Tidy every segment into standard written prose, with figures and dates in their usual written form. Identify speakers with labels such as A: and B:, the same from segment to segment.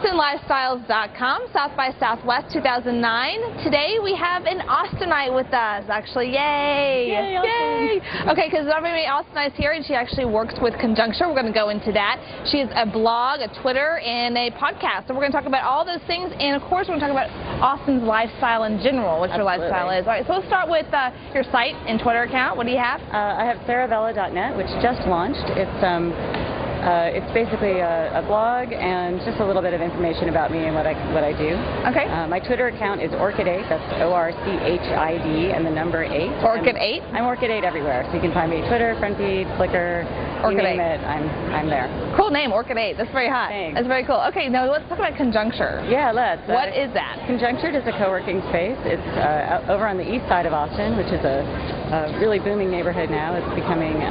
A: AustinLifestyles.com, South by Southwest 2009. Today we have an Austinite with us, actually. Yay!
B: Yay, Austin.
A: Okay, because everybody Austinite's here, and she actually works with Conjuncture. We're going to go into that. She has a blog, a Twitter, and a podcast. So we're going to talk about all those things, and of course we're going to talk about Austin's lifestyle in general, what your lifestyle is. All right, so let's start with your site and Twitter account. What do you have?
B: I have Vela.net, which just launched. It's basically a blog and just a little bit of information about me and what I do.
A: Okay.
B: My Twitter account is Orchid8. That's ORCHID and the number 8.
A: Orchid8?
B: I'm Orchid8 everywhere. So you can find me Twitter, FriendFeed, Flickr, you name it, I'm there.
A: Cool name, Orchid8. That's very hot.
B: Thanks.
A: That's very cool. Okay, now let's talk about Conjuncture.
B: Yeah, let's.
A: What is that?
B: Conjuncture is a co-working space. It's over on the east side of Austin, which is a really booming neighborhood now. It's becoming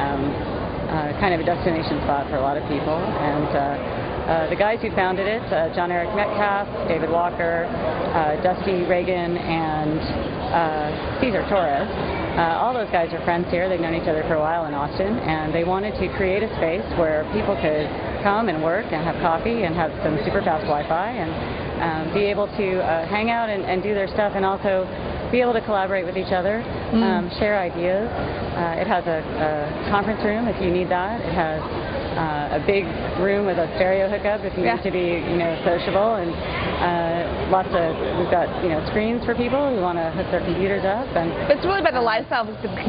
B: kind of a destination spot for a lot of people. And the guys who founded it, John Eric Metcalf, David Walker, Dusty Reagan, and Cesar Torres, all those guys are friends here. They've known each other for a while in Austin, and they wanted to create a space where people could come and work and have coffee and have some super fast Wi-Fi and be able to hang out and do their stuff, and also be able to collaborate with each other, share ideas. It has a conference room if you need that. It has a big room with a stereo hookup if you need to be, sociable, and we've got, screens for people who want to hook their computers up. And
A: it's really about the lifestyle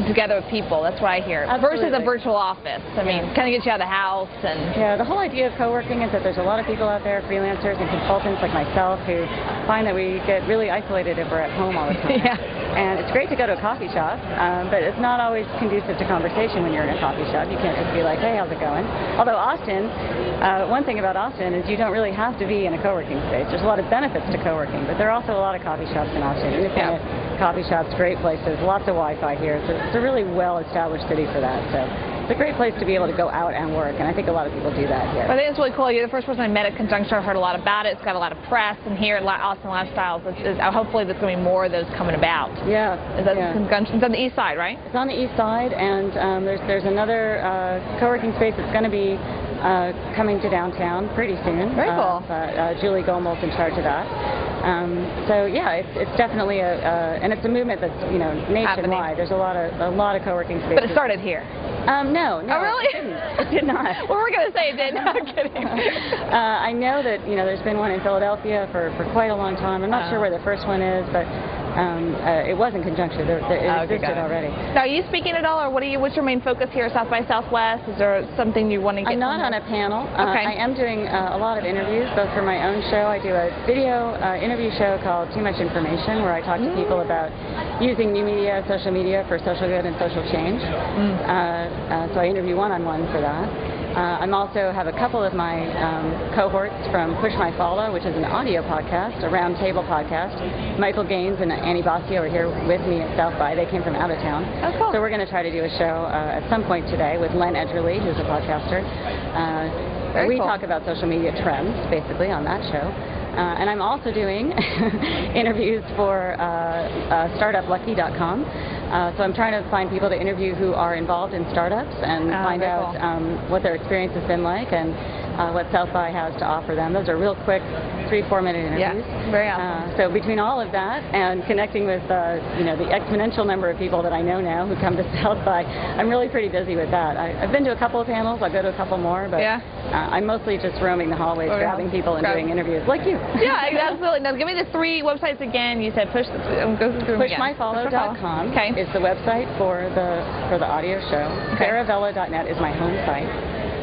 A: together with people. That's what I hear.
B: Absolutely.
A: Versus a virtual office. I mean, kind of gets you out of the house. And
B: yeah, the whole idea of co-working is that there's a lot of people out there, freelancers and consultants like myself, who find that we get really isolated if we're at home all the time. And it's great to go to a coffee shop, but it's not always conducive to conversation when you're in a coffee shop. You can't just be like, hey, how's it going? Although Austin, one thing about Austin is you don't really have to be in a co-working space. There's a lot of benefits to co-working, but there are also a lot of coffee shops in Austin. Independent coffee shops, great places, lots of Wi-Fi here. It's a really well-established city for that. So it's a great place to be able to go out and work, and I think a lot of people do that here.
A: I think it's really cool. You're the first person I met at Conjuncture. I've heard a lot about it. It's got a lot of press, and here at Austin Lifestyles, hopefully there's going to be more of those coming about.
B: Yeah.
A: Conjuncture? It's on the east side, right?
B: It's on the east side, and there's another co-working space that's going to be coming to downtown pretty soon.
A: Very cool.
B: Julie Gomel's in charge of that. So yeah, it's definitely and it's a movement that's nationwide. There's a lot of co-working spaces.
A: But it started here.
B: No.
A: Oh, really?
B: It did not.
A: Well, we're going to say it did. No, I'm kidding.
B: I know that there's been one in Philadelphia for quite a long time. I'm not sure where the first one is, but it was in Conjuncture. It existed already.
A: Now, are you speaking at all, or what's your main focus here at South by Southwest? Is there something you want to get?
B: I'm not on a panel.
A: Okay.
B: I am doing a lot of interviews, both for my own show. I do a video interview show called Too Much Information, where I talk to people about using new media, social media for social good and social change. So I interview one-on-one for that. I also have a couple of my cohorts from Push My Follow, which is an audio podcast, a roundtable podcast. Michael Gaines and Annie Bassio are here with me at South by. They came from out of town.
A: Oh, cool.
B: So we're going to try to do a show at some point today with Len Edgerly, who's a podcaster. We talk about social media trends, basically, on that show. And I'm also doing interviews for StartupLucky.com. So I'm trying to find people to interview who are involved in startups and find out what their experience has been like and what South by has to offer them. Those are real quick 3-4 minute interviews.
A: Yeah, very awesome.
B: So between all of that and connecting with the exponential number of people that I know now who come to South by, I'm really pretty busy with that. I've been to a couple of panels. I'll go to a couple more, but I'm mostly just roaming the hallways, grabbing people and doing interviews like you.
A: Yeah, absolutely. Now give me the 3 websites again. You said
B: PushMyFollow.com is the website for the audio show. Vela.net is my home site.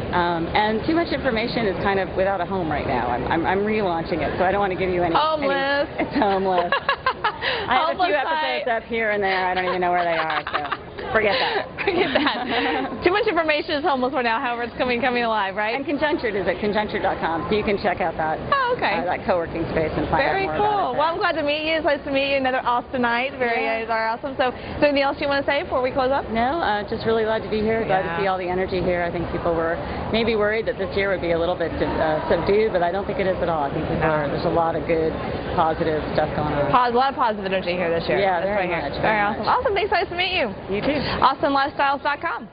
B: And Too Much Information is kind of without a home right now. I'm relaunching it, so I don't want to give you any.
A: Homeless.
B: It's homeless. I have a few episodes up here and there. I don't even know where they are, so forget that.
A: Forget that. Too Much Information is homeless for now. However, it's coming alive, right?
B: And Conjuncture is at conjuncture.com, so you can check out that that co-working space and find out more about it. Very
A: cool. Well, I'm glad to meet you. It's nice to meet you. Another Austinite. Very awesome. So, is there anything else you want to say before we close up?
B: No, just really glad to be here. Glad to see all the energy here. I think people were maybe worried that this year would be a little bit subdued, but I don't think it is at all. I think there's a lot of good, positive stuff going on.
A: A lot of positive energy here this year.
B: Yeah, very much.
A: Very awesome. Awesome. Thanks. Nice to meet you.
B: You too.
A: AustinLifestyles.com.